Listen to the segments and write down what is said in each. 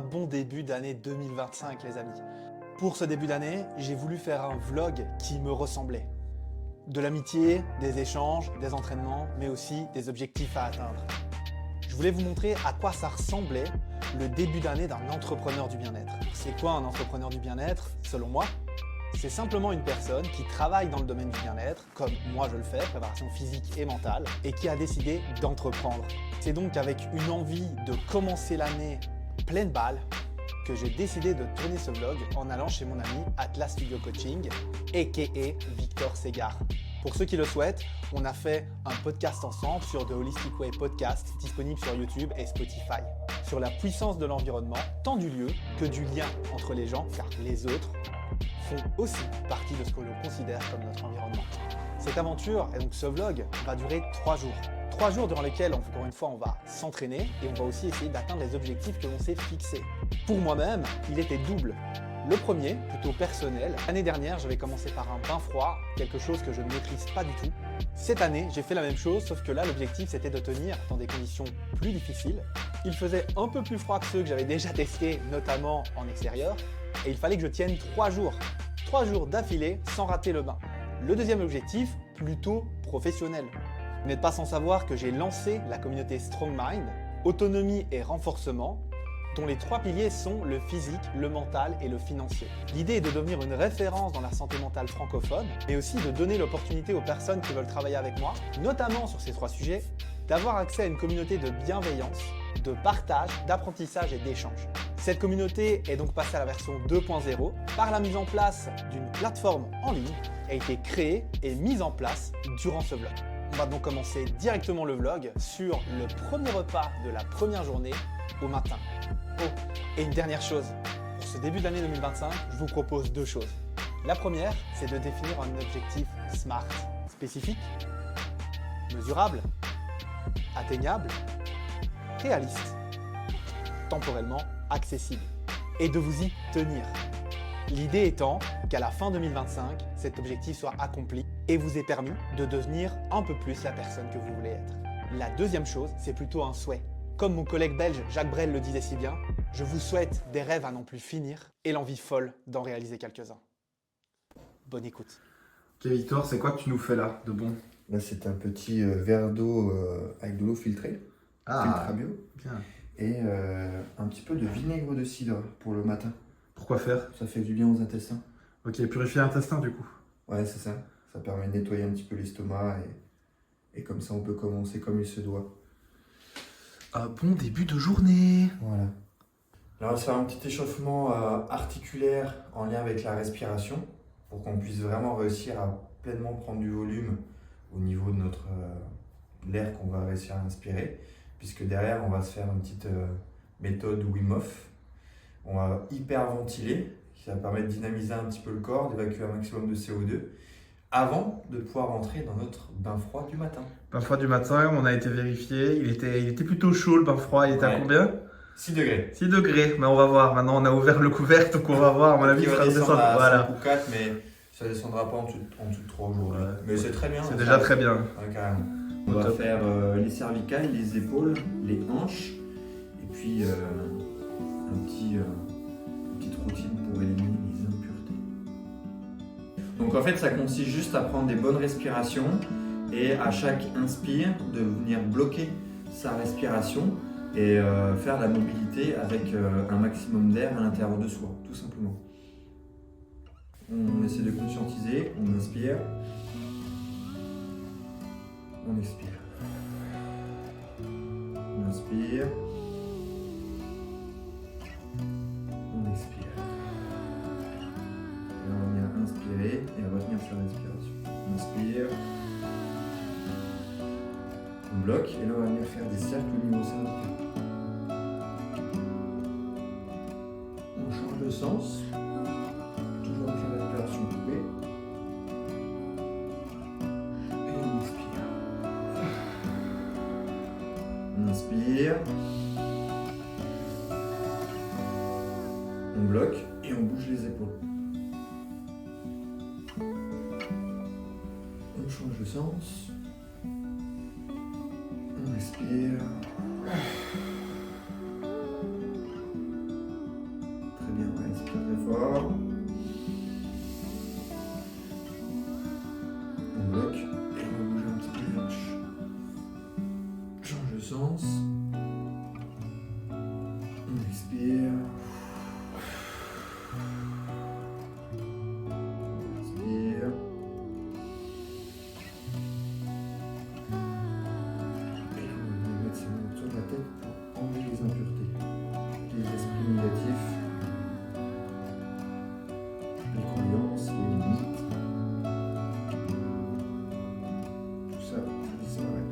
un bon début d'année 2025 les amis. Pour ce début d'année, j'ai voulu faire un vlog qui me ressemblait. De l'amitié, des échanges, des entraînements, mais aussi des objectifs à atteindre. Je voulais vous montrer à quoi ça ressemblait le début d'année d'un entrepreneur du bien-être. C'est quoi un entrepreneur du bien-être, selon moi? C'est simplement une personne qui travaille dans le domaine du bien-être, comme moi je le fais, préparation physique et mentale, et qui a décidé d'entreprendre. C'est donc avec une envie de commencer l'année pleine balle que j'ai décidé de tourner ce vlog en allant chez mon ami Atlas Studio Coaching, a.k.a. Victor Segar. Pour ceux qui le souhaitent, on a fait un podcast ensemble sur The Holistic Way Podcast, disponible sur YouTube et Spotify, sur la puissance de l'environnement, tant du lieu que du lien entre les gens, car les autres font aussi partie de ce que l'on considère comme notre environnement. Cette aventure, et donc ce vlog, va durer 3 jours. 3 jours durant lesquels, encore une fois, on va s'entraîner et on va aussi essayer d'atteindre les objectifs que l'on s'est fixés. Pour moi-même, il était double. Le premier, plutôt personnel. L'année dernière, j'avais commencé par un bain froid, quelque chose que je ne maîtrise pas du tout. Cette année, j'ai fait la même chose, sauf que là, l'objectif, c'était de tenir dans des conditions plus difficiles. Il faisait un peu plus froid que ceux que j'avais déjà testés, notamment en extérieur. Et il fallait que je tienne 3 jours. 3 jours d'affilée sans rater le bain. Le deuxième objectif, plutôt professionnel. Vous n'êtes pas sans savoir que j'ai lancé la communauté Strong Mind, autonomie et renforcement, dont les 3 piliers sont le physique, le mental et le financier. L'idée est de devenir une référence dans la santé mentale francophone, mais aussi de donner l'opportunité aux personnes qui veulent travailler avec moi, notamment sur ces 3 sujets, d'avoir accès à une communauté de bienveillance, de partage, d'apprentissage et d'échange. Cette communauté est donc passée à la version 2.0 par la mise en place d'une plateforme en ligne qui a été créée et mise en place durant ce vlog. On va donc commencer directement le vlog sur le premier repas de la première journée au matin. Oh, et une dernière chose, pour ce début d'année 2025, je vous propose 2 choses. La première, c'est de définir un objectif SMART, spécifique, mesurable, atteignable, réaliste, temporellement accessible, et de vous y tenir. L'idée étant qu'à la fin 2025, cet objectif soit accompli et vous ait permis de devenir un peu plus la personne que vous voulez être. La deuxième chose, c'est plutôt un souhait. Comme mon collègue belge Jacques Brel le disait si bien, je vous souhaite des rêves à n'en plus finir et l'envie folle d'en réaliser quelques-uns. Bonne écoute. Ok Victor, c'est quoi que tu nous fais là de bon? Là, c'est un petit verre d'eau avec de l'eau filtrée, Ultra bio, bien. et un petit peu de vinaigre de cidre pour le matin. Pourquoi faire? Ça fait du bien aux intestins. Ok, purifier l'intestin du coup. Ouais, c'est ça. Ça permet de nettoyer un petit peu l'estomac et comme ça, on peut commencer comme il se doit. Un bon début de journée. Voilà. Là, on va se faire un petit échauffement articulaire en lien avec la respiration pour qu'on puisse vraiment réussir à pleinement prendre du volume au niveau de notre l'air qu'on va réussir à inspirer, puisque derrière, on va se faire une petite méthode Wim Hof. On va hyperventiler, qui va permettre de dynamiser un petit peu le corps, d'évacuer un maximum de CO2, avant de pouvoir rentrer dans notre bain froid du matin. Bain froid du matin, on a été vérifié. Il était plutôt chaud le bain froid. Il était à combien? 6 degrés. 6 degrés. Mais on va voir. Maintenant, on a ouvert le couvercle, donc on va voir. À mon avis, il fera descendre. À voilà. 5 ou 4, mais ça ne descendra pas en dessous de 3 aujourd'hui. Ouais. Mais c'est très bien. C'est déjà très bien. Ouais, carrément. On va faire les cervicales, les épaules, les hanches, et puis une petite routine pour éliminer les impuretés. Donc en fait, ça consiste juste à prendre des bonnes respirations et à chaque inspire, de venir bloquer sa respiration et faire la mobilité avec un maximum d'air à l'intérieur de soi, tout simplement. On essaie de conscientiser, on inspire, on expire. On inspire, on expire. Et on va venir inspirer et retenir sa respiration. On inspire, on bloque et là on va venir faire des cercles au niveau cervical. On change de sens, toujours avec la respiration coupée. Et on expire. On inspire. On bloque et on bouge les épaules. On change de sens. On expire. conscience. On expire. On inspire. Et on va mettre ses mains autour de la tête pour enlever les impuretés, les esprits négatifs, les croyances, les limites. Tout ça disparaît.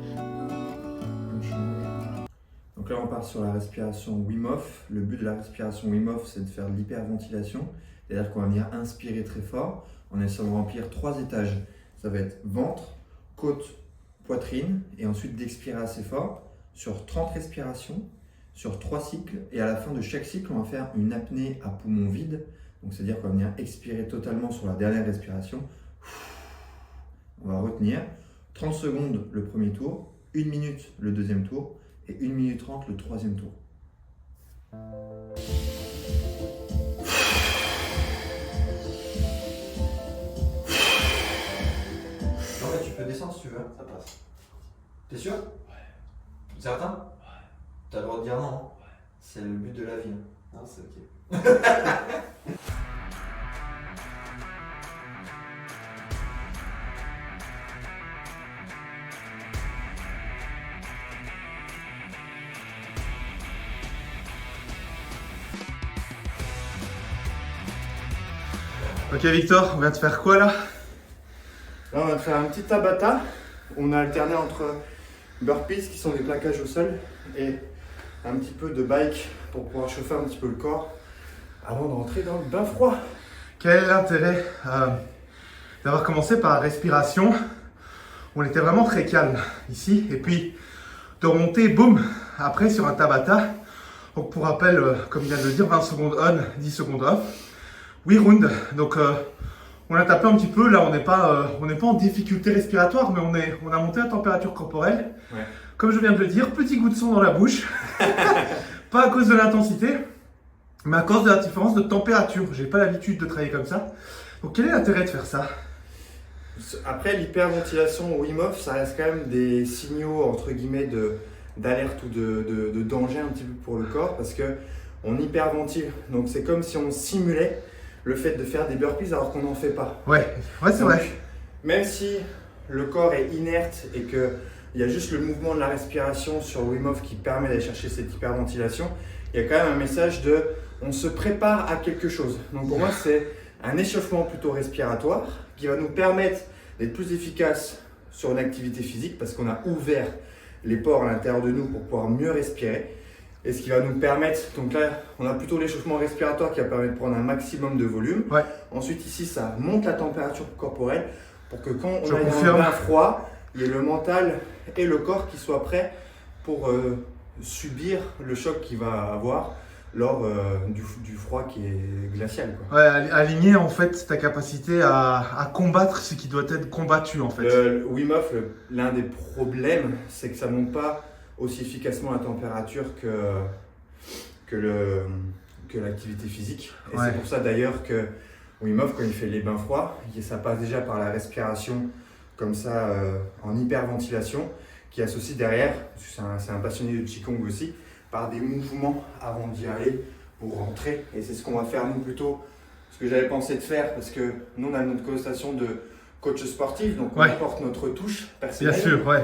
On change. Donc là, on part sur la respiration Wim Hof. Le but de la respiration Wim Hof, c'est de faire de l'hyperventilation. C'est-à-dire qu'on va venir inspirer très fort. On essaie de remplir 3 étages. Ça va être ventre, côte, poitrine. Et ensuite d'expirer assez fort sur 30 respirations, sur 3 cycles. Et à la fin de chaque cycle, on va faire une apnée à poumon vide. Donc c'est-à-dire qu'on va venir expirer totalement sur la dernière respiration. On va retenir 30 secondes le premier tour, 1 minute le deuxième tour et 1 minute 30 le troisième tour. Non mais tu peux descendre si tu veux, ça passe. T'es sûr? Ouais. Certain? Ouais. T'as le droit de dire non, hein? Ouais. C'est le but de la vie. Non, c'est ok. Ok Victor, on vient de faire quoi là? Là, on va faire un petit Tabata. On a alterné entre burpees, qui sont des plaquages au sol, et un petit peu de bike pour pouvoir chauffer un petit peu le corps avant de rentrer dans le bain froid. Quel est l'intérêt d'avoir commencé par la respiration? On était vraiment très calme ici, et puis de remonter, boum, après sur un Tabata. Donc pour rappel, comme il vient de le dire, 20 secondes on, 10 secondes off. 8 rounds, donc on a tapé un petit peu, là on n'est pas en difficulté respiratoire, mais on a monté la température corporelle. Ouais. Comme je viens de le dire, petit goût de sang dans la bouche, pas à cause de l'intensité, mais à cause de la différence de température. J'ai pas l'habitude de travailler comme ça, donc quel est l'intérêt de faire ça? Après, l'hyperventilation au Wim Hof, ça reste quand même des signaux entre guillemets d'alerte ou de danger un petit peu pour le corps, parce que on hyperventile, donc c'est comme si on simulait le fait de faire des burpees alors qu'on n'en fait pas. Ouais, c'est vrai. Même si le corps est inerte et qu'il y a juste le mouvement de la respiration sur Wim Hof qui permet d'aller chercher cette hyperventilation, il y a quand même un message de on se prépare à quelque chose. Donc pour moi, c'est un échauffement plutôt respiratoire qui va nous permettre d'être plus efficace sur une activité physique parce qu'on a ouvert les pores à l'intérieur de nous pour pouvoir mieux respirer. Et ce qui va nous permettre, donc là, on a plutôt l'échauffement respiratoire qui va permettre de prendre un maximum de volume. Ouais. Ensuite, ici, ça monte la température corporelle pour que quand on Je aille dans confirme. un bain froid, il y ait le mental et le corps qui soient prêts pour subir le choc qu'il va avoir lors du froid qui est glacial, quoi. Ouais, aligner en fait ta capacité à combattre ce qui doit être combattu en fait. Le Wim Hof, l'un des problèmes, c'est que ça ne monte pas aussi efficacement la température que l'activité physique. Et Ouais. c'est pour ça d'ailleurs que Wim Hof, quand il fait les bains froids, ça passe déjà par la respiration comme ça en hyperventilation, qui associe derrière, parce que c'est un passionné de Qigong aussi, par des mouvements avant d'y aller pour rentrer. Et c'est ce qu'on va faire nous plutôt, ce que j'avais pensé de faire, parce que nous on a notre connotation de coach sportif, donc on Ouais. apporte notre touche Bien personnelle. sûr, ouais.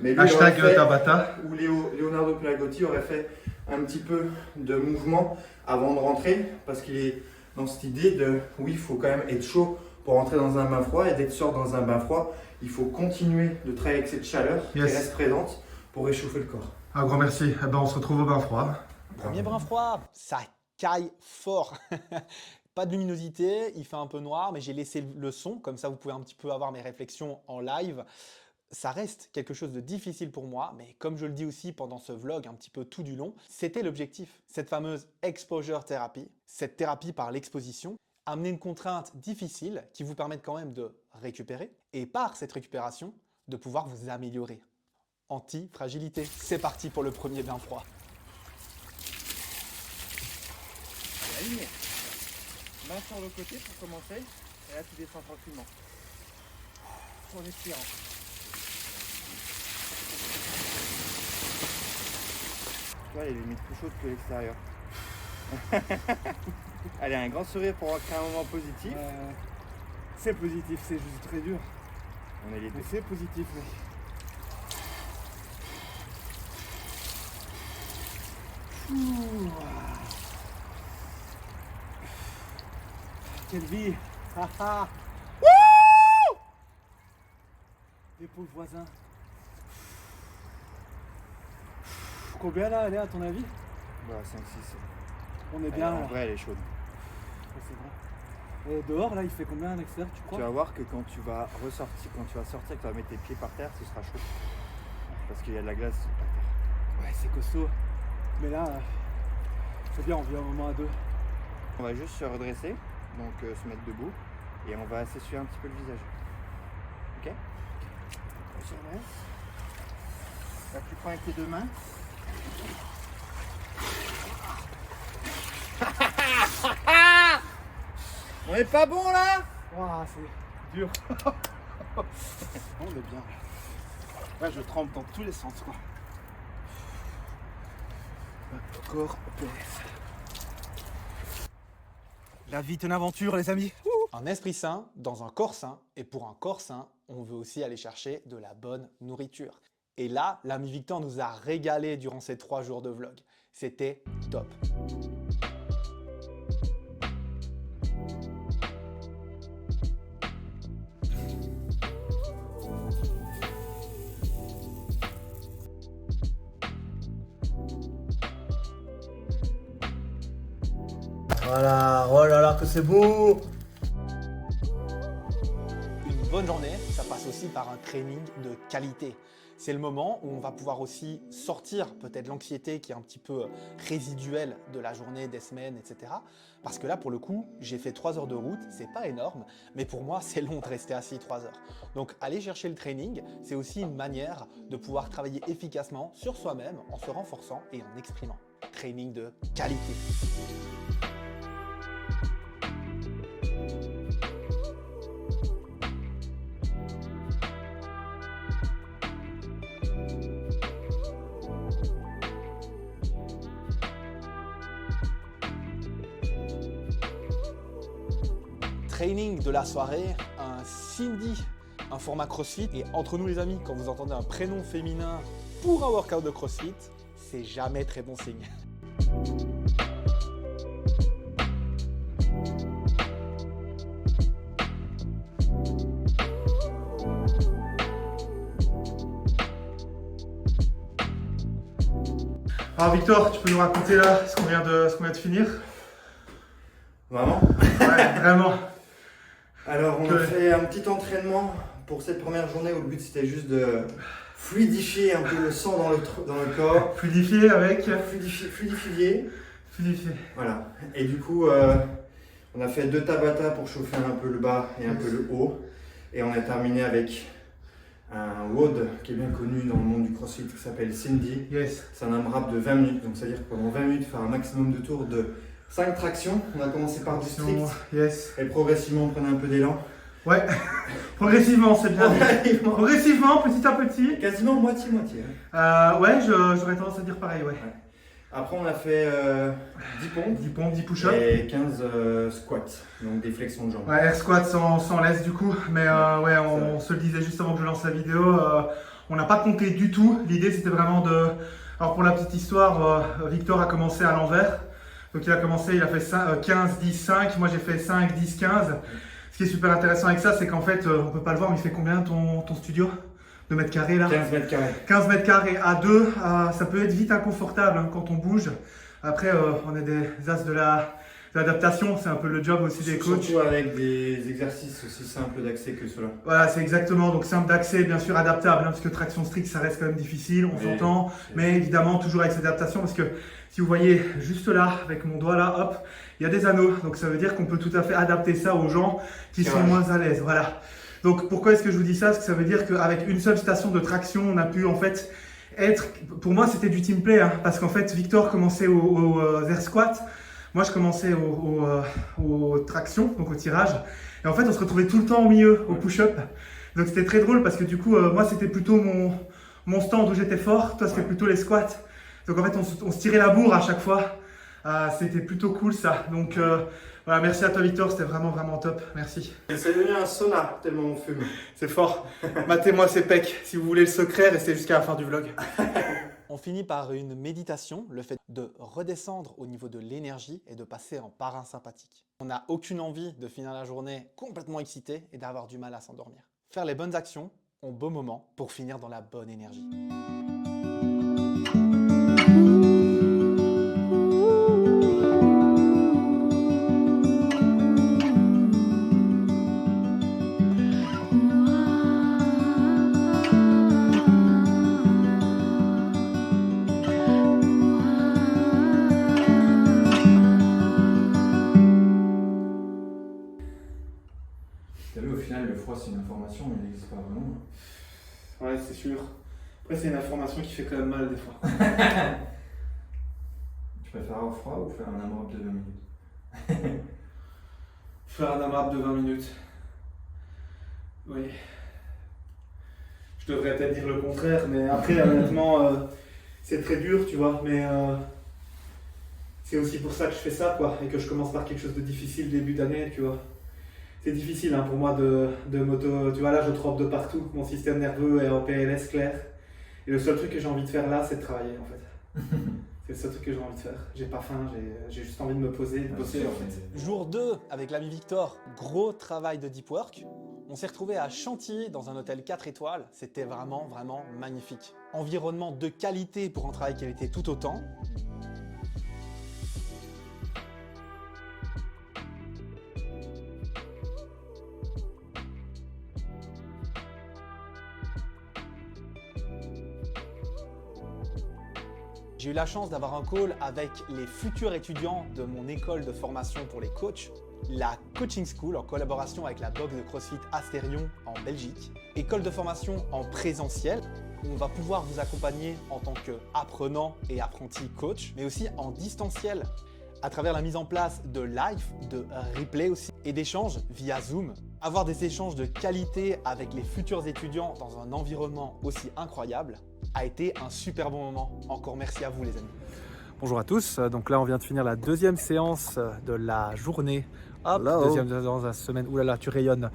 Mais lui, Hashtag il aurait fait, Tabata. ou Leonardo Pelagotti aurait fait un petit peu de mouvement avant de rentrer, parce qu'il est dans cette idée de, oui, il faut quand même être chaud pour rentrer dans un bain froid, et dès que tu sors dans un bain froid, il faut continuer de travailler avec cette chaleur Yes. qui reste présente pour réchauffer le corps. Un grand merci. Eh ben, on se retrouve au bain froid. Premier brin froid, ça caille fort. Pas de luminosité, il fait un peu noir, mais j'ai laissé le son, comme ça vous pouvez un petit peu avoir mes réflexions en live. Ça reste quelque chose de difficile pour moi, mais comme je le dis aussi pendant ce vlog un petit peu tout du long, c'était l'objectif. Cette fameuse exposure therapy, cette thérapie par l'exposition, amener une contrainte difficile qui vous permette quand même de récupérer, et par cette récupération, de pouvoir vous améliorer. Anti-fragilité. C'est parti pour le premier bain froid. Aligne. Main sur le côté pour commencer, et là tu descends tranquillement. En expirant. toi, elle est limite plus chaude que l'extérieur. Allez, un grand sourire pour créer un moment positif. C'est positif, c'est juste très dur. On est les deux. Mais c'est positif, mec. Quelle vie. Les pauvres voisins. Combien là, elle est à ton avis? Bah, 5-6. On est bien En là. vrai, elle est chaude. Ouais, c'est vrai. Et dehors là, il fait combien à l'extérieur, tu crois? Tu vas voir que quand tu vas ressortir, quand tu vas sortir, que tu vas mettre tes pieds par terre, ce sera chaud. Parce qu'il y a de la glace par terre. Ouais, c'est costaud. Mais là, c'est bien, on vit un moment à deux. On va juste se redresser, donc se mettre debout, et on va s'essuyer un petit peu le visage. Ok? On se remet. Là, tu prends avec tes deux mains. On est pas bon là? Waouh, c'est dur. On est bien. Là, je tremble dans tous les sens, quoi. Corps PS. La vie est une aventure, les amis. Un esprit sain dans un corps sain, et pour un corps sain, on veut aussi aller chercher de la bonne nourriture. Et là, l'ami Victor nous a régalé durant ces 3 jours de vlog. C'était top. Voilà, oh là là, que c'est beau! Une bonne journée, ça passe aussi par un training de qualité. C'est le moment où on va pouvoir aussi sortir peut-être l'anxiété qui est un petit peu résiduelle de la journée, des semaines, etc. Parce que là, pour le coup, j'ai fait 3 heures de route, c'est pas énorme, mais pour moi, c'est long de rester assis 3 heures. Donc, aller chercher le training, c'est aussi une manière de pouvoir travailler efficacement sur soi-même en se renforçant et en exprimant. Training de qualité. Training de la soirée, un Cindy, un format CrossFit. Et entre nous les amis, quand vous entendez un prénom féminin pour un workout de CrossFit, c'est jamais très bon signe. Alors Victor, tu peux nous raconter là ce qu'on vient de finir? Vraiment? Ouais, vraiment. Alors, on a fait un petit entraînement pour cette première journée où le but c'était juste de fluidifier un peu le sang dans le corps. Fluidifié avec? Fluidifier. Fluidifié. Voilà. Et du coup, on a fait 2 Tabata pour chauffer un peu le bas et un peu le haut. Et on a terminé avec un WOD qui est bien connu dans le monde du CrossFit qui s'appelle Cindy. Yes. C'est un AMRAP de 20 minutes. Donc, c'est-à-dire que pendant 20 minutes, faire un maximum de tours de 5 tractions. On a commencé par du strict. Yes. Et progressivement, on prenait un peu d'élan. Ouais. Progressivement, c'est bien. Progressivement. Progressivement, petit à petit. Quasiment moitié-moitié. Ouais, j'aurais tendance à dire pareil, ouais. Après, on a fait 10 pompes 10 pompes, 10 push-ups. et 15 squats, donc des flexions de jambes. Ouais, air squat sans laisse du coup. Mais ouais, on se le disait juste avant que je lance la vidéo. On n'a pas compté du tout. L'idée, c'était vraiment de... Alors, pour la petite histoire, Victor a commencé à l'envers. Donc, il a fait 15, 10, 5. Moi, j'ai fait 5, 10, 15. Ce qui est super intéressant avec ça, c'est qu'en fait, on peut pas le voir, mais il fait combien ton studio de mètres carrés là? 15 mètres carrés. 15 mètres carrés à 2, ça peut être vite inconfortable hein, quand on bouge. Après, on est des as de l'adaptation, c'est un peu le job aussi des coachs. Surtout avec des exercices aussi simples d'accès que cela. Voilà, c'est exactement, donc simple d'accès, bien sûr adaptable, hein, parce que traction stricte, ça reste quand même difficile, on s'entend, mais évidemment toujours avec cette adaptation, parce que si vous voyez juste là, avec mon doigt là, hop, il y a des anneaux, donc ça veut dire qu'on peut tout à fait adapter ça aux gens qui sont moins à l'aise, voilà. Donc pourquoi est-ce que je vous dis ça? Parce que ça veut dire qu'avec une seule station de traction, on a pu en fait être, pour moi c'était du team play, hein, parce qu'en fait Victor commençait aux air squats, moi je commençais aux tractions, donc au tirage, et en fait on se retrouvait tout le temps au milieu, au push-up, donc c'était très drôle parce que du coup moi c'était plutôt mon stand où j'étais fort, toi c'était plutôt les squats. Donc en fait, on se tirait la bourre à chaque fois. C'était plutôt cool ça. Donc voilà, merci à toi Victor, c'était vraiment vraiment top. Merci. C'est devenu un sauna tellement on fume. C'est fort. Matez-moi ces pecs. Si vous voulez le secret, restez jusqu'à la fin du vlog. On finit par une méditation, le fait de redescendre au niveau de l'énergie et de passer en parasympathique. On n'a aucune envie de finir la journée complètement excité et d'avoir du mal à s'endormir. Faire les bonnes actions au bon moment pour finir dans la bonne énergie. T'as vu, au final, le froid, c'est une information, mais il n'existe pas vraiment. Ouais, c'est sûr. Après, c'est une information qui fait quand même mal des fois. Tu préfères avoir froid ou faire un AMRAP de 20 minutes? Faire un AMRAP de 20 minutes. Oui. Je devrais peut-être dire le contraire, mais après, honnêtement, c'est très dur, tu vois. Mais c'est aussi pour ça que je fais ça, quoi. Et que je commence par quelque chose de difficile début d'année, tu vois. C'est difficile pour moi de m'auto... Tu vois, là, je trempe de partout. Mon système nerveux est en PLS clair. Et le seul truc que j'ai envie de faire là, c'est de travailler, en fait. C'est le seul truc que j'ai envie de faire. J'ai pas faim, j'ai juste envie de me poser, de bosser, en fait. Jour 2 avec l'ami Victor, gros travail de deep work. On s'est retrouvé à Chantilly dans un hôtel 4 étoiles. C'était vraiment, vraiment magnifique. Environnement de qualité pour un travail qui était tout autant. J'ai eu la chance d'avoir un call avec les futurs étudiants de mon école de formation pour les coachs, la Coaching School en collaboration avec la box de CrossFit Astérion en Belgique. École de formation en présentiel, où on va pouvoir vous accompagner en tant qu'apprenant et apprenti coach, mais aussi en distanciel, à travers la mise en place de live, de replay aussi, et d'échanges via Zoom. Avoir des échanges de qualité avec les futurs étudiants dans un environnement aussi incroyable a été un super bon moment. Encore merci à vous les amis. Bonjour à tous, donc là on vient de finir la deuxième séance de la journée. Hop, deuxième séance de la semaine, oulala tu rayonnes,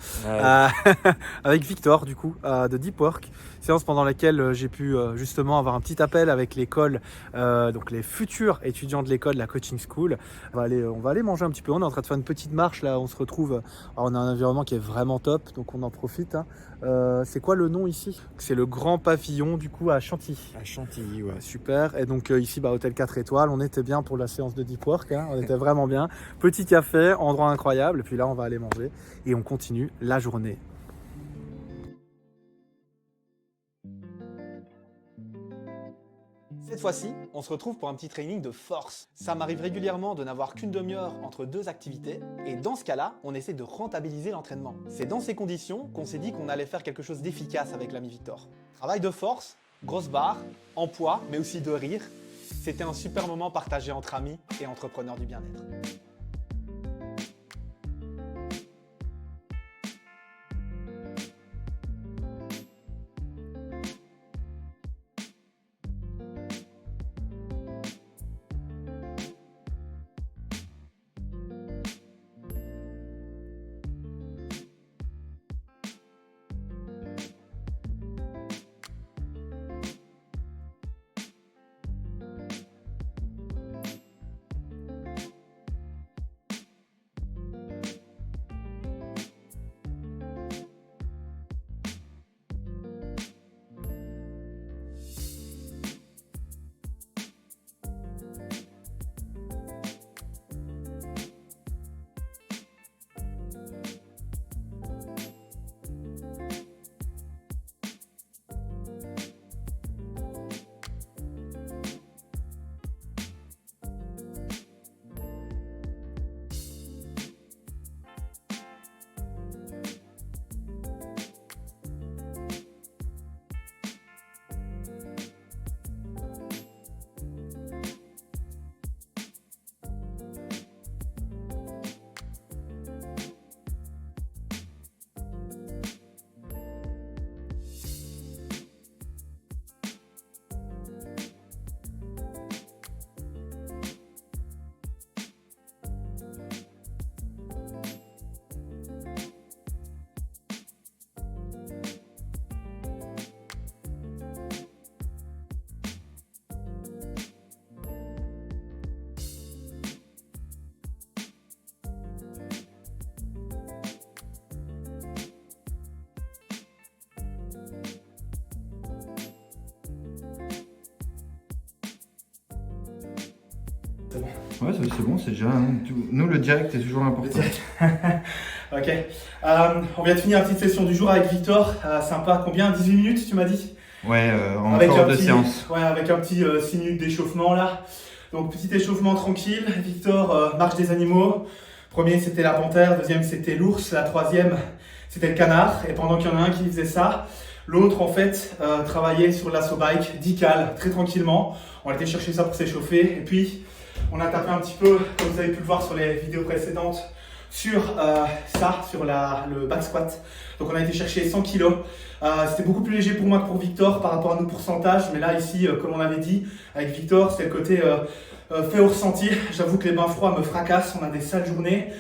avec Victor du coup, de Deep Work. Séance pendant laquelle j'ai pu justement avoir un petit appel avec l'école, donc les futurs étudiants de l'école, la Coaching School. On va aller manger un petit peu, on est en train de faire une petite marche là, on se retrouve, alors on a un environnement qui est vraiment top, donc on en profite. Hein. C'est quoi le nom ici? C'est le Grand Pavillon du coup à Chantilly. À Chantilly, ouais. Super, et donc ici hôtel 4 étoiles, on était bien pour la séance de Deep Work, hein. On était vraiment bien. Petit café, endroit incroyable, et puis là on va aller manger et on continue la journée. Cette fois-ci, on se retrouve pour un petit training de force. Ça m'arrive régulièrement de n'avoir qu'une demi-heure entre deux activités, et dans ce cas-là, on essaie de rentabiliser l'entraînement. C'est dans ces conditions qu'on s'est dit qu'on allait faire quelque chose d'efficace avec l'ami Victor. Travail de force, grosse barre, en poids, mais aussi de rire. C'était un super moment partagé entre amis et entrepreneurs du bien-être. Ouais, c'est bon, c'est déjà. Hein. Nous, le direct est toujours important. Ok. On vient de finir la petite session du jour avec Victor. Sympa, combien? 18 minutes, tu m'as dit? Ouais, avec encore un deux petit, séances. Ouais, avec un petit 6 minutes d'échauffement là. Donc, petit échauffement tranquille. Victor, marche des animaux. Premier, c'était la panthère. Deuxième, c'était l'ours. La troisième, c'était le canard. Et pendant qu'il y en a un qui faisait ça, l'autre, en fait, travaillait sur l'assaut bike, 10 cales, très tranquillement. On a été chercher ça pour s'échauffer. Et puis, on a tapé un petit peu, comme vous avez pu le voir sur les vidéos précédentes, sur sur le back squat. Donc, on a été chercher 100 kg. C'était beaucoup plus léger pour moi que pour Victor par rapport à nos pourcentages. Mais là, ici, comme on avait dit, avec Victor, c'est le côté fait au ressenti. J'avoue que les bains froids me fracassent. On a des sales journées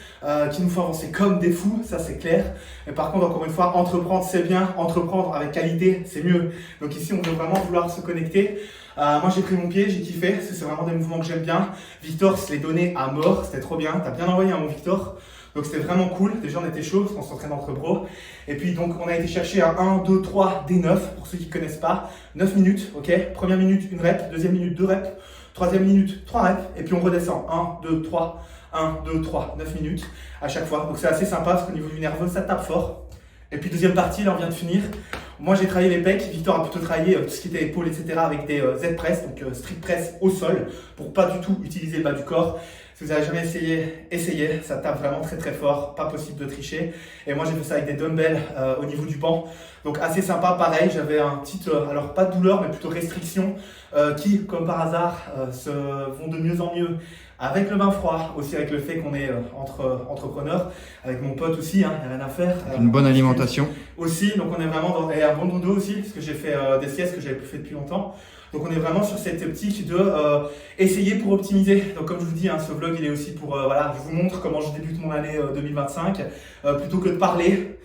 qui nous font avancer comme des fous, ça c'est clair. Mais par contre, encore une fois, entreprendre c'est bien, entreprendre avec qualité c'est mieux. Donc ici, on veut vraiment vouloir se connecter. Moi, j'ai pris mon pied, j'ai kiffé. C'est vraiment des mouvements que j'aime bien. Victor se les donnait à mort, c'était trop bien. T'as bien envoyé mon Victor. Donc c'était vraiment cool. Déjà, on était chaud parce qu'on s'entraîne entre pros. Et puis, donc, on a été chercher à 1, 2, 3, D9 pour ceux qui ne connaissent pas. 9 minutes, ok. Première minute, 1 rep. Deuxième minute, 2 reps. Troisième minute, 3 reps. Et puis, on redescend. 1, 2, 3. 1, 2, 3. 9 minutes à chaque fois. Donc, c'est assez sympa parce qu'au niveau du nerveux, ça tape fort. Et puis, deuxième partie, là, on vient de finir. Moi, j'ai travaillé les pecs. Victor a plutôt travaillé tout ce qui était épaules, etc. avec des Z-press, donc strict press au sol pour pas du tout utiliser le bas du corps. Si vous n'avez jamais essayé, essayez. Ça tape vraiment très très fort. Pas possible de tricher. Et moi, j'ai fait ça avec des dumbbells au niveau du banc. Donc, assez sympa. Pareil, j'avais un petit, alors pas de douleur, mais plutôt restriction qui, comme par hasard, vont de mieux en mieux. Avec le bain froid, aussi avec le fait qu'on est entre entrepreneurs, avec mon pote aussi, hein, il n'y a rien à faire. Une bonne alimentation. Aussi, donc on est vraiment dans et un bon dodo aussi, parce que j'ai fait des siestes que j'avais plus fait depuis longtemps. Donc on est vraiment sur cette optique de essayer pour optimiser. Donc comme je vous dis, hein, ce vlog il est aussi pour, voilà, je vous montre comment je débute mon année 2025, plutôt que de parler.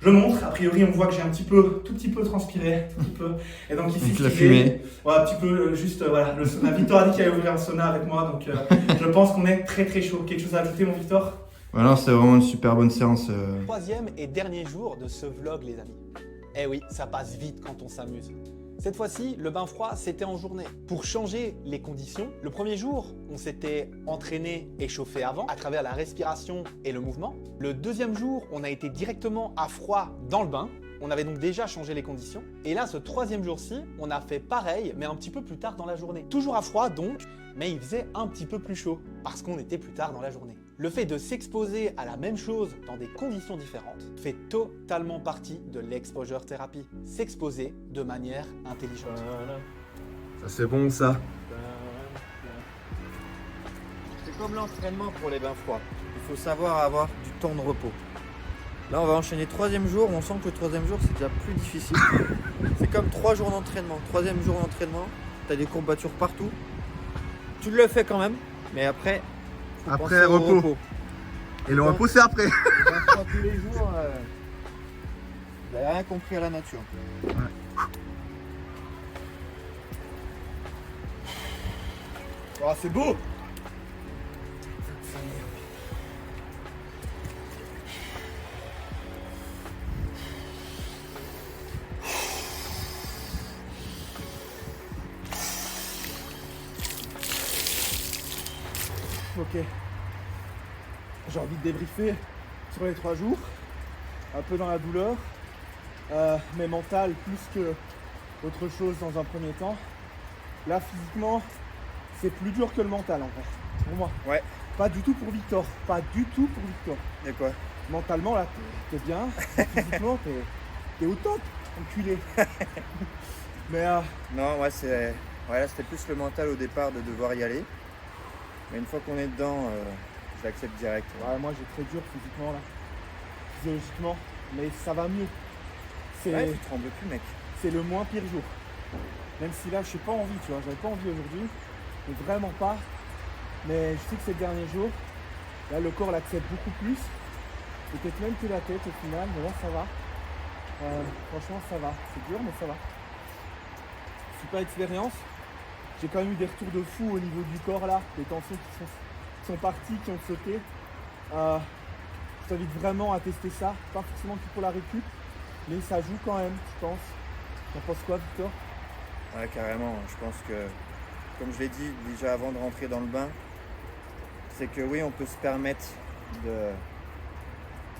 Je montre, a priori on voit que j'ai tout petit peu transpiré, tout petit peu. Et donc ici, la fumée. Ouais, un petit peu, juste, voilà, le sauna. Victor a dit qu'il allait ouvrir un sauna avec moi, donc je pense qu'on est très très chaud. Quelque chose à ajouter, mon Victor? Voilà, c'était vraiment une super bonne séance. Troisième et dernier jour de ce vlog, les amis. Eh oui, ça passe vite quand on s'amuse. Cette fois-ci, le bain froid, c'était en journée. Pour changer les conditions, le premier jour, on s'était entraîné et chauffé avant à travers la respiration et le mouvement. Le deuxième jour, on a été directement à froid dans le bain. On avait donc déjà changé les conditions. Et là, ce troisième jour-ci, on a fait pareil, mais un petit peu plus tard dans la journée. Toujours à froid donc, mais il faisait un petit peu plus chaud parce qu'on était plus tard dans la journée. Le fait de s'exposer à la même chose dans des conditions différentes fait totalement partie de l'exposure thérapie. S'exposer de manière intelligente. Ça c'est bon ça. C'est comme l'entraînement pour les bains froids. Il faut savoir avoir du temps de repos. Là, on va enchaîner troisième jour. On sent que le troisième jour, c'est déjà plus difficile. C'est comme 3 jours d'entraînement. Troisième jour d'entraînement, tu as des courbatures partout. Tu le fais quand même, mais après, Après repos. Et le repos c'est après. Tous les jours, vous n'avez rien compris à la nature. Ouais. Oh, c'est beau. Ok, j'ai envie de débriefer sur les 3 jours, un peu dans la douleur, mais mental plus que autre chose dans un premier temps. Là physiquement, c'est plus dur que le mental en vrai, pour moi. Ouais. Pas du tout pour Victor, pas du tout pour Victor. Et quoi? Mentalement là, t'es bien, physiquement t'es au top, enculé. Mais Non, ouais, là, c'était plus le mental au départ de devoir y aller. Mais une fois qu'on est dedans, je l'accepte direct. ouais, moi j'ai très dur physiquement là, physiologiquement, mais ça va mieux. Ouais, tu trembles plus, mec. C'est le moins pire jour. Même si là, je n'ai pas envie, tu vois, j'avais pas envie aujourd'hui, mais vraiment pas. Mais je sais que c'est le dernier jour. Là, le corps l'accepte beaucoup plus. Peut-être même que la tête au final, mais là, ça va. Franchement, ça va. C'est dur, mais ça va. Super expérience. J'ai quand même eu des retours de fou au niveau du corps là, des tensions qui sont parties, qui ont sauté. Je t'invite vraiment à tester ça, pas forcément que pour la récup, mais ça joue quand même, je pense. T'en penses quoi, Victor? Ouais, carrément. Je pense que, comme je l'ai dit déjà avant de rentrer dans le bain, c'est que oui, on peut se permettre de,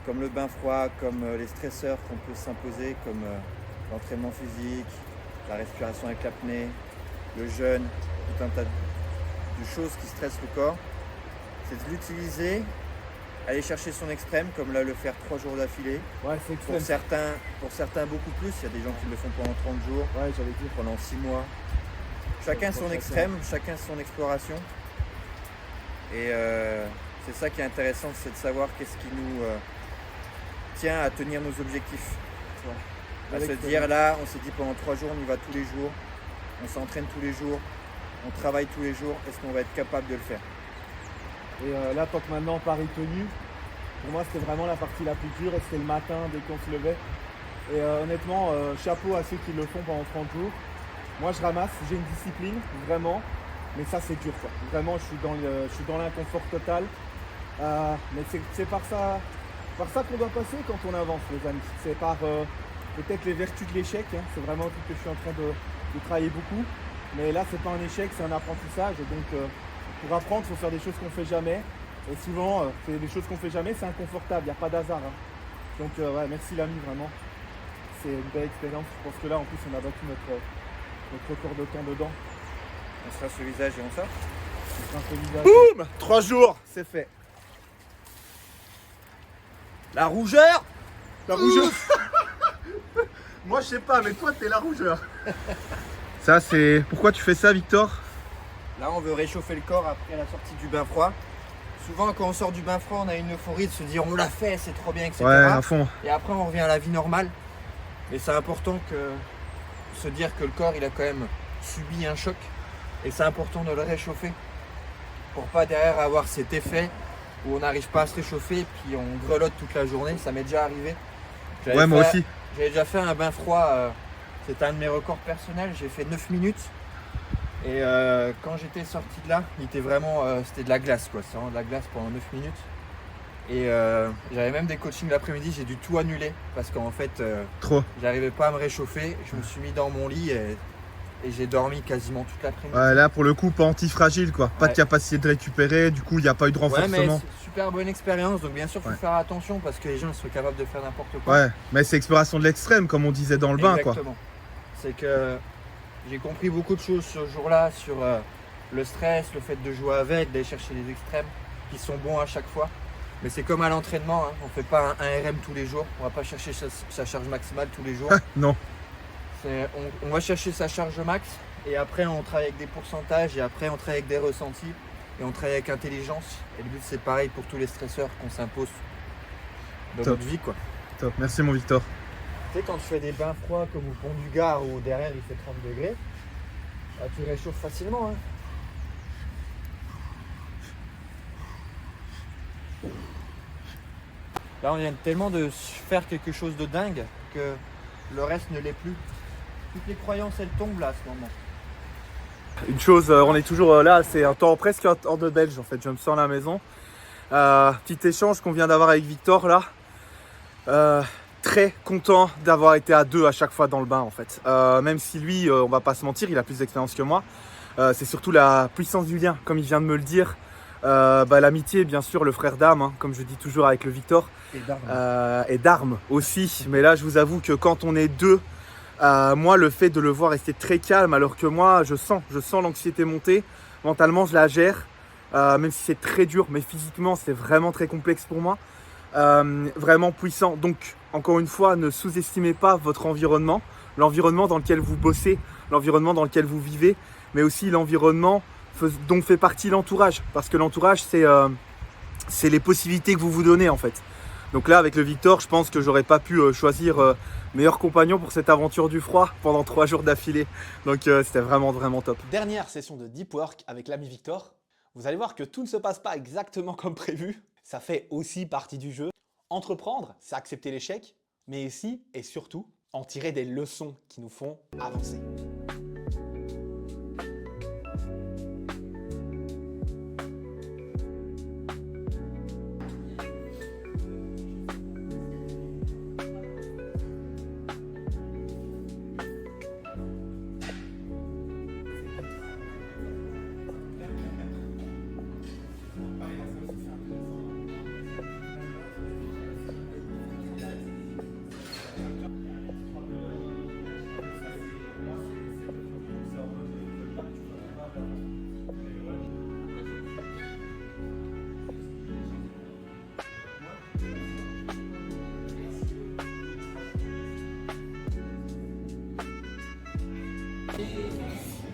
comme le bain froid, comme les stresseurs qu'on peut s'imposer, comme l'entraînement physique, la respiration avec l'apnée, le jeûne, tout un tas de choses qui stressent le corps, c'est de l'utiliser, aller chercher son extrême, comme là le faire 3 jours d'affilée. Ouais, c'est extrême. Pour certains beaucoup plus, il y a des gens qui le font pendant 30 jours, Ouais, j'allais dire. pendant 6 mois. Chacun son extrême, chacun son exploration. Et c'est ça qui est intéressant, c'est de savoir qu'est-ce qui nous tient à tenir nos objectifs. À se dire là, on s'est dit pendant 3 jours, on y va tous les jours, on s'entraîne tous les jours, on travaille tous les jours, est-ce qu'on va être capable de le faire? Et là, tant que maintenant Paris tenu, pour moi c'était vraiment la partie la plus dure et c'était le matin dès qu'on se levait. Et honnêtement, chapeau à ceux qui le font pendant 30 jours. Moi je ramasse, j'ai une discipline, vraiment, mais ça c'est dur quoi. Vraiment je suis dans l'inconfort total. Mais c'est par ça qu'on doit passer quand on avance les amis. C'est par peut-être les vertus de l'échec, hein. C'est vraiment un truc que je suis en train de travailler beaucoup. Mais là c'est pas un échec, c'est un apprentissage. Et donc pour apprendre, il faut faire des choses qu'on fait jamais. Et souvent, c'est des choses qu'on fait jamais, c'est inconfortable, il n'y a pas d'hasard. Hein. Donc ouais, merci l'ami, vraiment. C'est une belle expérience. Je pense que là en plus on a battu notre record de temps dedans. On se fasse le visage et on sort. On se rince le visage. Boum, 3 jours, c'est fait. La rougeur! La rougeur. Moi je sais pas, mais toi t'es la rougeur. Ça c'est... Pourquoi tu fais ça Victor? Là on veut réchauffer le corps après la sortie du bain froid. Souvent quand on sort du bain froid, on a une euphorie de se dire on l'a fait, c'est trop bien, etc. Ouais, à fond. Et après on revient à la vie normale. Et c'est important que se dire que le corps il a quand même subi un choc. Et c'est important de le réchauffer. Pour pas derrière avoir cet effet où on n'arrive pas à se réchauffer puis on grelotte toute la journée. Ça m'est déjà arrivé. Ouais, moi aussi. J'avais déjà fait un bain froid. C'était un de mes records personnels. J'ai fait 9 minutes. Et quand j'étais sorti de là, il était vraiment, c'était de la glace quoi, c'est vraiment de la glace pendant 9 minutes. Et j'avais même des coachings l'après-midi, j'ai dû tout annuler parce qu'en fait, j'arrivais pas à me réchauffer. Je me suis mis dans mon lit et j'ai dormi quasiment toute l'après-midi. Ouais, là pour le coup, pas antifragile quoi, pas de capacité de récupérer, du coup il n'y a pas eu de renforcement. Ouais, mais c'est super bonne expérience, donc bien sûr il faut faire attention parce que les gens sont capables de faire n'importe quoi. Ouais, mais c'est exploration de l'extrême comme on disait dans le bain quoi. Exactement. C'est que j'ai compris beaucoup de choses ce jour-là sur le stress, le fait de jouer avec, d'aller chercher les extrêmes qui sont bons à chaque fois. Mais c'est comme à l'entraînement, hein. On ne fait pas un RM tous les jours, on ne va pas chercher sa charge maximale tous les jours. Non. On va chercher sa charge max et après on travaille avec des pourcentages et après on travaille avec des ressentis et on travaille avec intelligence. Et le but c'est pareil pour tous les stresseurs qu'on s'impose dans notre vie quoi. Top, merci mon Victor. Tu sais, quand tu fais des bains froids comme au pont du Gard où derrière il fait 30 degrés, bah, tu réchauffes facilement. Hein. Là, on vient tellement de faire quelque chose de dingue que le reste ne l'est plus. Toutes les croyances, elles tombent là à ce moment. Une chose, on est toujours là, c'est un temps presque hors de belge en fait, je me sens à la maison. Petit échange qu'on vient d'avoir avec Victor là. Très content d'avoir été à deux à chaque fois dans le bain en fait. Même si lui, on va pas se mentir, il a plus d'expérience que moi. C'est surtout la puissance du lien, comme il vient de me le dire. L'amitié, bien sûr, le frère d'âme, hein, comme je dis toujours avec le Victor. Et d'armes aussi. Mais là, je vous avoue que quand on est deux, moi, le fait de le voir rester très calme, alors que moi, je sens l'anxiété monter. Mentalement, je la gère, même si c'est très dur, mais physiquement, c'est vraiment très complexe pour moi. Vraiment puissant. Donc, encore une fois, ne sous-estimez pas votre environnement, l'environnement dans lequel vous bossez, l'environnement dans lequel vous vivez, mais aussi l'environnement dont fait partie l'entourage. Parce que l'entourage, c'est les possibilités que vous vous donnez en fait. Donc là, avec le Victor, je pense que j'aurais pas pu choisir meilleur compagnon pour cette aventure du froid pendant 3 jours d'affilée. Donc c'était vraiment, vraiment top. Dernière session de Deep Work avec l'ami Victor. Vous allez voir que tout ne se passe pas exactement comme prévu. Ça fait aussi partie du jeu. Entreprendre, c'est accepter l'échec, mais aussi et surtout en tirer des leçons qui nous font avancer.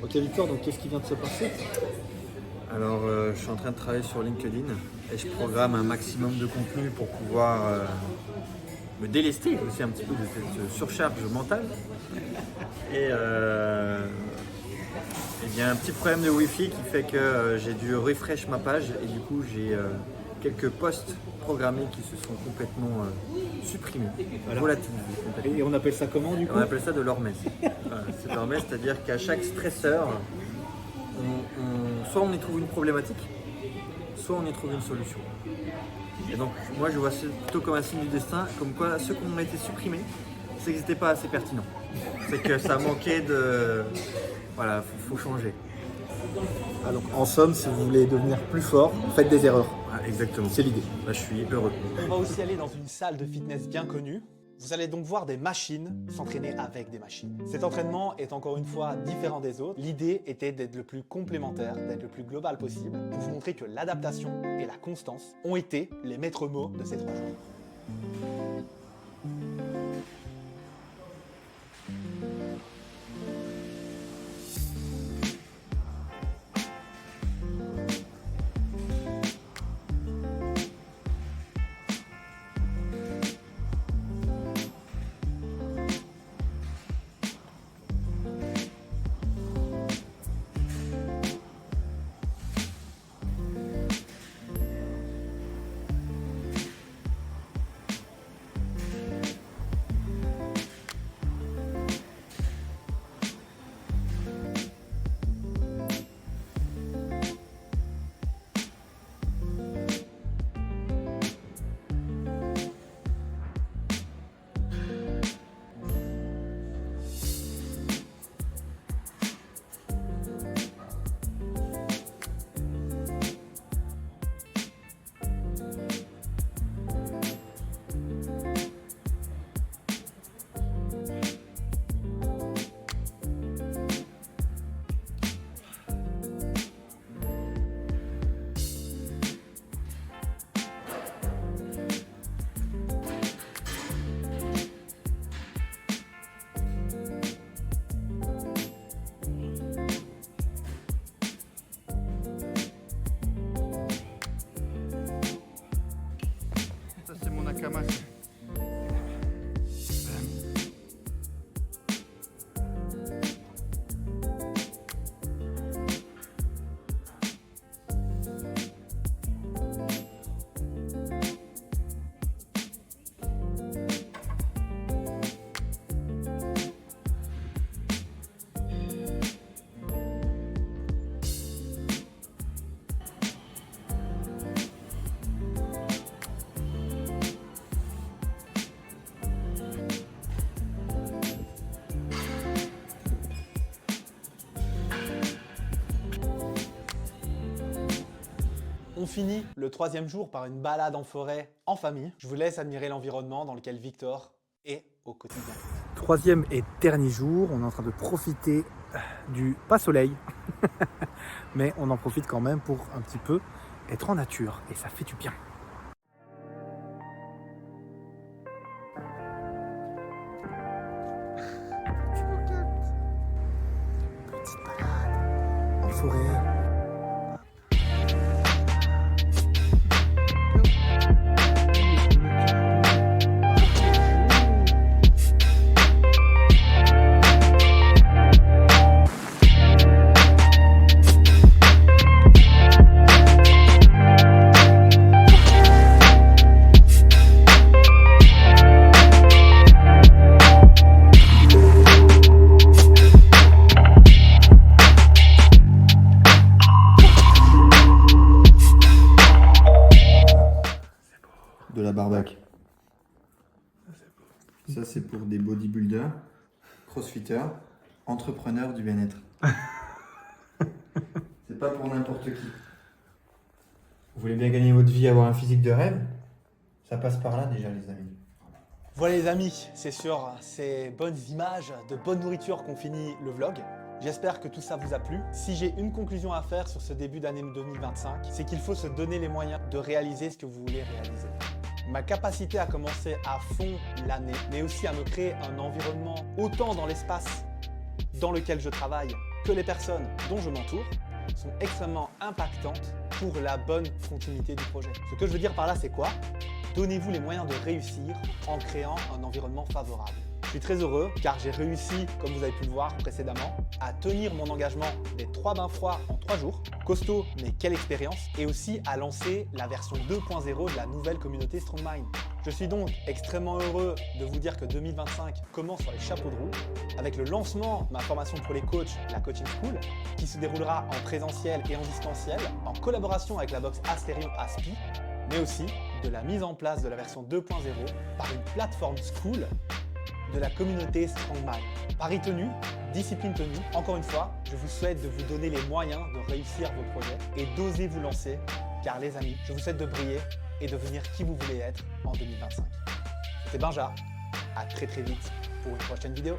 Ok Victor, donc qu'est-ce qui vient de se passer? Alors, je suis en train de travailler sur LinkedIn et je programme un maximum de contenu pour pouvoir me délester aussi un petit peu de cette surcharge mentale. Et il y a un petit problème de Wi-Fi qui fait que j'ai dû refresh ma page et du coup j'ai quelques posts programmés qui se sont complètement supprimés, Voilà. volatilisés complètement. Et on appelle ça comment du coup? On appelle ça de l'hormèse. Voilà, c'est de l'hormèse, c'est-à-dire qu'à chaque stresseur, soit on y trouve une problématique, soit on y trouve une solution. Et donc moi je vois ça plutôt comme un signe du destin, comme quoi ceux qui ont été supprimés, c'est qu'ils n'étaient pas assez pertinents. C'est que ça manquait de... Voilà, faut changer. Ah, donc en somme, si vous voulez devenir plus fort, faites des erreurs. Ah, exactement. C'est l'idée. Là je suis heureux. On va aussi aller dans une salle de fitness bien connue. Vous allez donc voir des machines s'entraîner avec des machines. Cet entraînement est encore une fois différent des autres. L'idée était d'être le plus complémentaire, d'être le plus global possible, pour vous montrer que l'adaptation et la constance ont été les maîtres mots de ces 3 jours. Ça c'est mon Nakamas. On finit le 3e jour par une balade en forêt en famille. Je vous laisse admirer l'environnement dans lequel Victor est au quotidien. 3e et dernier jour, on est en train de profiter du pas soleil, mais on en profite quand même pour un petit peu être en nature et ça fait du bien. Petite balade en forêt. De la barbaque. Ça, c'est pour des bodybuilders, crossfitters, entrepreneurs du bien-être. C'est pas pour n'importe qui. Vous voulez bien gagner votre vie, avoir un physique de rêve? Ça passe par là déjà, les amis. Voilà les amis, c'est sur ces bonnes images de bonne nourriture qu'on finit le vlog. J'espère que tout ça vous a plu. Si j'ai une conclusion à faire sur ce début d'année 2025, c'est qu'il faut se donner les moyens de réaliser ce que vous voulez réaliser. Ma capacité à commencer à fond l'année, mais aussi à me créer un environnement autant dans l'espace dans lequel je travaille que les personnes dont je m'entoure sont extrêmement impactantes pour la bonne continuité du projet. Ce que je veux dire par là, c'est quoi? Donnez-vous les moyens de réussir en créant un environnement favorable. Je suis très heureux car j'ai réussi, comme vous avez pu le voir précédemment, à tenir mon engagement des 3 bains froids en 3 jours. Costaud, mais quelle expérience! Et aussi à lancer la version 2.0 de la nouvelle communauté StrongMind. Je suis donc extrêmement heureux de vous dire que 2025 commence sur les chapeaux de roue avec le lancement de ma formation pour les coachs, la Coaching School, qui se déroulera en présentiel et en distanciel, en collaboration avec la box Asterion Aspi, mais aussi de la mise en place de la version 2.0 par une plateforme school de la communauté StrongMind. Pari tenu, discipline tenue, encore une fois, je vous souhaite de vous donner les moyens de réussir vos projets et d'oser vous lancer, car les amis, je vous souhaite de briller et devenir qui vous voulez être en 2025. C'était Benja, à très vite pour une prochaine vidéo.